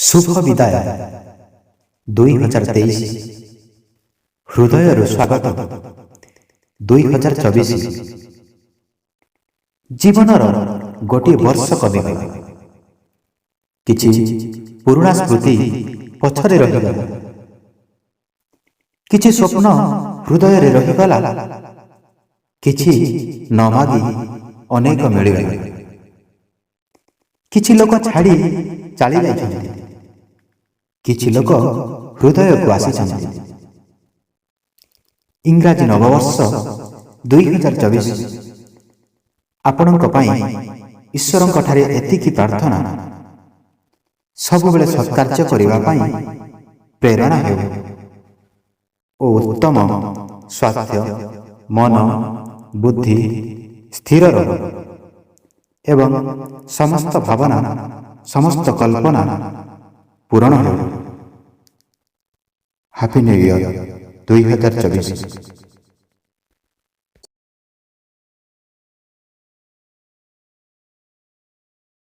शुभ विदाय 2023 हृदय स्वागत 2024 जीवनर गोटे वर्ष कमिगला किछि पुराणा स्मृति पछरे रहिगला किछि स्वप्न हृदय रे रहिगला किछि न मागी अनेक मिलिगला किछि लोक छाड़ी चली जाइछन्ति किछि लोक हृदय को आसीछन्ति। इंग्राजी नववर्ष 2024 आपणक पई ईश्वरंक ठारे एतिकी प्रार्थना सबुबेले सत्कार्य करिवा पई प्रेरणा हेउ ओ उत्तम स्वास्थ्य मन बुद्धि स्थिर रहो एवं समस्त भावना समस्त कल्पना पूर्ण हो। Happy new year 2024।